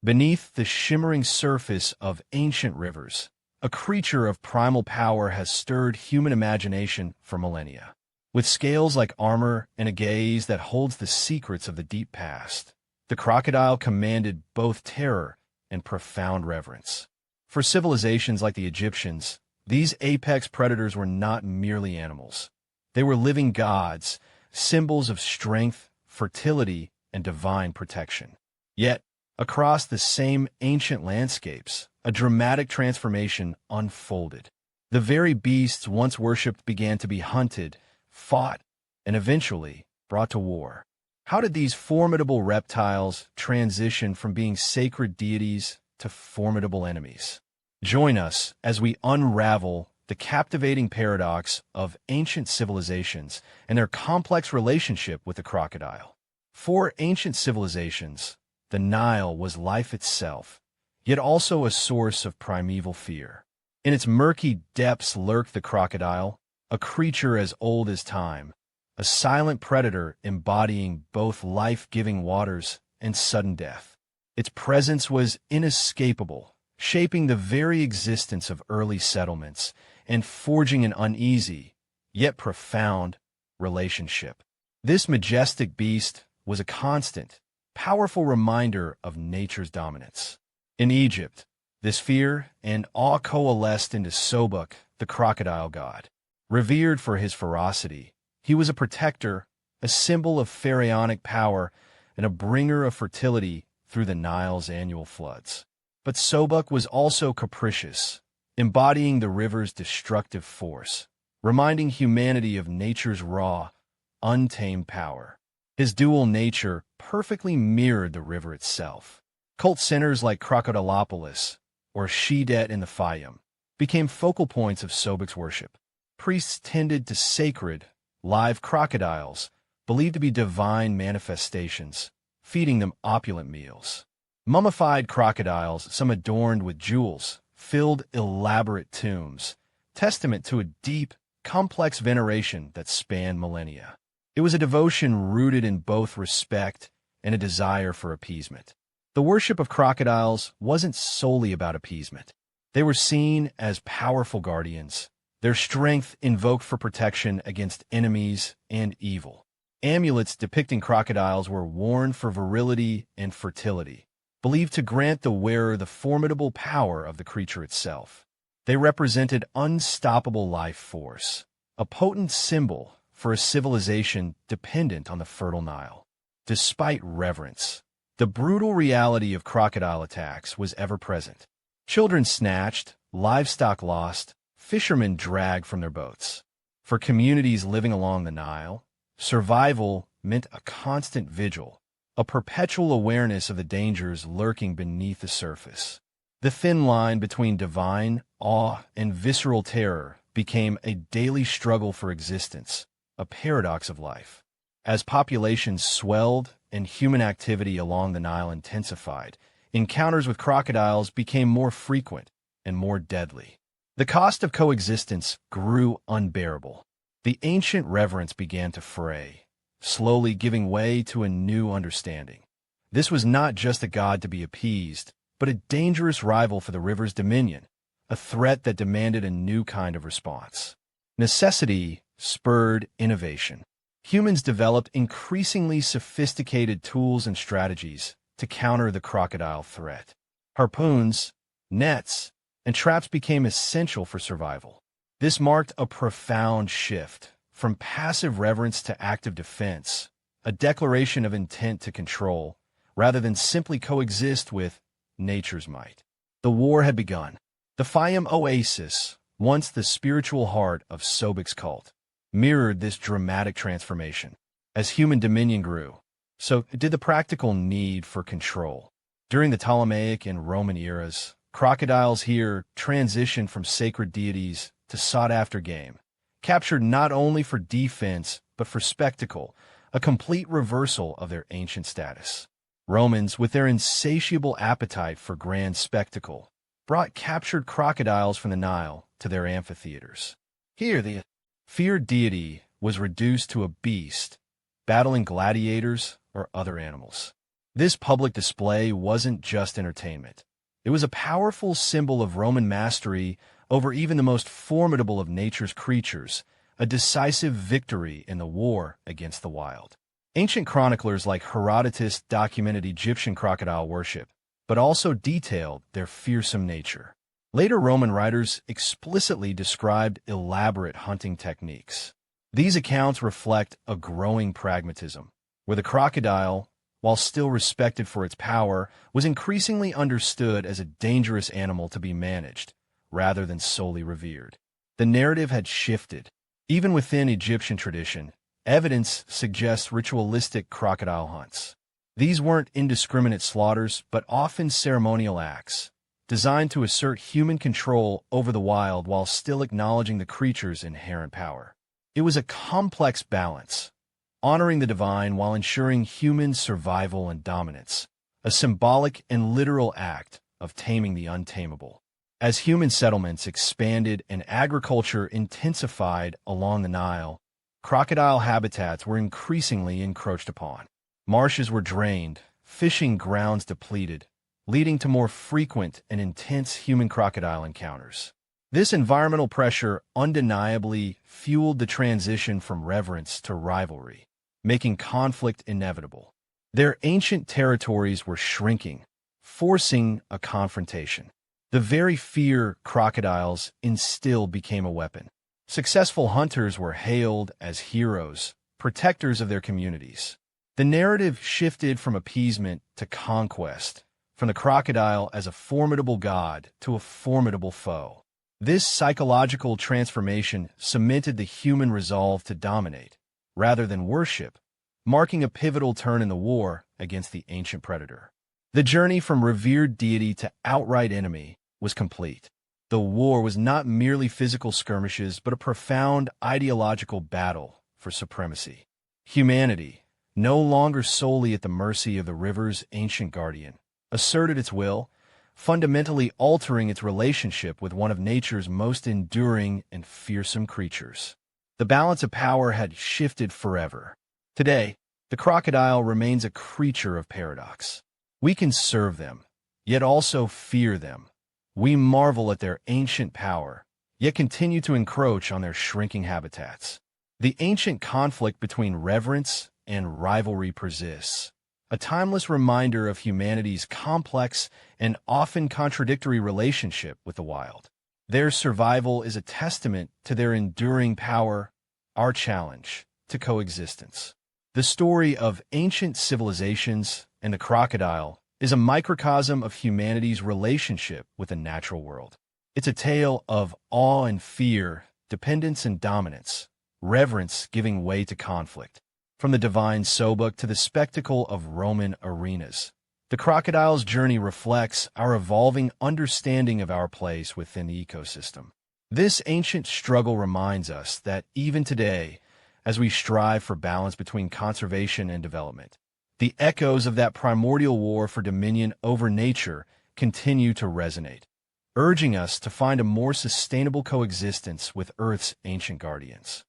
Beneath the shimmering surface of ancient rivers, a creature of primal power has stirred human imagination for millennia. With scales like armor and a gaze that holds the secrets of the deep past, the crocodile commanded both terror and profound reverence. For civilizations like the Egyptians, these apex predators were not merely animals. They were living gods, symbols of strength, fertility, and divine protection. Yet, across the same ancient landscapes, a dramatic transformation unfolded. The very beasts once worshipped began to be hunted, fought, and eventually brought to war. How did these formidable reptiles transition from being sacred deities to formidable enemies? Join us as we unravel the captivating paradox of ancient civilizations and their complex relationship with the crocodile. For ancient civilizations, the Nile was life itself, yet also a source of primeval fear. In its murky depths lurked the crocodile, a creature as old as time, a silent predator embodying both life-giving waters and sudden death. Its presence was inescapable, shaping the very existence of early settlements and forging an uneasy, yet profound, relationship. This majestic beast was a constant, powerful reminder of nature's dominance. In Egypt, this fear and awe coalesced into Sobek, the crocodile god. Revered for his ferocity, he was a protector, a symbol of pharaonic power, and a bringer of fertility through the Nile's annual floods. But Sobek was also capricious, embodying the river's destructive force, reminding humanity of nature's raw, untamed power. His dual nature perfectly mirrored the river itself. Cult centers like Crocodilopolis, or Shedet in the Fayum, became focal points of Sobek's worship. Priests tended to sacred, live crocodiles, believed to be divine manifestations, feeding them opulent meals. Mummified crocodiles, some adorned with jewels, filled elaborate tombs, testament to a deep, complex veneration that spanned millennia. It was a devotion rooted in both respect and a desire for appeasement. The worship of crocodiles wasn't solely about appeasement. They were seen as powerful guardians, their strength invoked for protection against enemies and evil. Amulets depicting crocodiles were worn for virility and fertility, believed to grant the wearer the formidable power of the creature itself. They represented unstoppable life force, a potent symbol for a civilization dependent on the fertile Nile. Despite reverence, the brutal reality of crocodile attacks was ever present. Children snatched, livestock lost, fishermen dragged from their boats. For communities living along the Nile, survival meant a constant vigil, a perpetual awareness of the dangers lurking beneath the surface. The thin line between divine awe and visceral terror became a daily struggle for existence, a paradox of life. As populations swelled and human activity along the Nile intensified, encounters with crocodiles became more frequent and more deadly. The cost of coexistence grew unbearable. The ancient reverence began to fray, slowly giving way to a new understanding. This was not just a god to be appeased, but a dangerous rival for the river's dominion, a threat that demanded a new kind of response. Necessity spurred innovation. Humans developed increasingly sophisticated tools and strategies to counter the crocodile threat. Harpoons, nets, and traps became essential for survival. This marked a profound shift from passive reverence to active defense, a declaration of intent to control, rather than simply coexist with nature's might. The war had begun. The Fayum Oasis, once the spiritual heart of Sobek's cult, mirrored this dramatic transformation. As human dominion grew, so did the practical need for control. During the Ptolemaic and Roman eras, crocodiles here transitioned from sacred deities to sought-after game, captured not only for defense but for spectacle, a complete reversal of their ancient status. Romans, with their insatiable appetite for grand spectacle, brought captured crocodiles from the Nile to their amphitheaters. Here, the feared deity was reduced to a beast, battling gladiators or other animals. This public display wasn't just entertainment. It was a powerful symbol of Roman mastery over even the most formidable of nature's creatures, a decisive victory in the war against the wild. Ancient chroniclers like Herodotus documented Egyptian crocodile worship, but also detailed their fearsome nature. Later Roman writers explicitly described elaborate hunting techniques. These accounts reflect a growing pragmatism, where the crocodile, while still respected for its power, was increasingly understood as a dangerous animal to be managed, rather than solely revered. The narrative had shifted. Even within Egyptian tradition, evidence suggests ritualistic crocodile hunts. These weren't indiscriminate slaughters, but often ceremonial acts, designed to assert human control over the wild while still acknowledging the creature's inherent power. It was a complex balance, honoring the divine while ensuring human survival and dominance, a symbolic and literal act of taming the untamable. As human settlements expanded and agriculture intensified along the Nile, crocodile habitats were increasingly encroached upon. Marshes were drained, fishing grounds depleted, leading to more frequent and intense human-crocodile encounters. This environmental pressure undeniably fueled the transition from reverence to rivalry, making conflict inevitable. Their ancient territories were shrinking, forcing a confrontation. The very fear crocodiles instilled became a weapon. Successful hunters were hailed as heroes, protectors of their communities. The narrative shifted from appeasement to conquest, from the crocodile as a formidable god to a formidable foe. This psychological transformation cemented the human resolve to dominate, rather than worship, marking a pivotal turn in the war against the ancient predator. The journey from revered deity to outright enemy was complete. The war was not merely physical skirmishes, but a profound ideological battle for supremacy. Humanity, no longer solely at the mercy of the river's ancient guardian, asserted its will, fundamentally altering its relationship with one of nature's most enduring and fearsome creatures. The balance of power had shifted forever. Today, the crocodile remains a creature of paradox. We can serve them, yet also fear them. We marvel at their ancient power, yet continue to encroach on their shrinking habitats. The ancient conflict between reverence and rivalry persists, a timeless reminder of humanity's complex and often contradictory relationship with the wild. Their survival is a testament to their enduring power, our challenge to coexistence. The story of ancient civilizations and the crocodile is a microcosm of humanity's relationship with the natural world. It's a tale of awe and fear, dependence and dominance, reverence giving way to conflict. From the divine Sobek to the spectacle of Roman arenas, the crocodile's journey reflects our evolving understanding of our place within the ecosystem. This ancient struggle reminds us that even today, as we strive for balance between conservation and development, the echoes of that primordial war for dominion over nature continue to resonate, urging us to find a more sustainable coexistence with Earth's ancient guardians.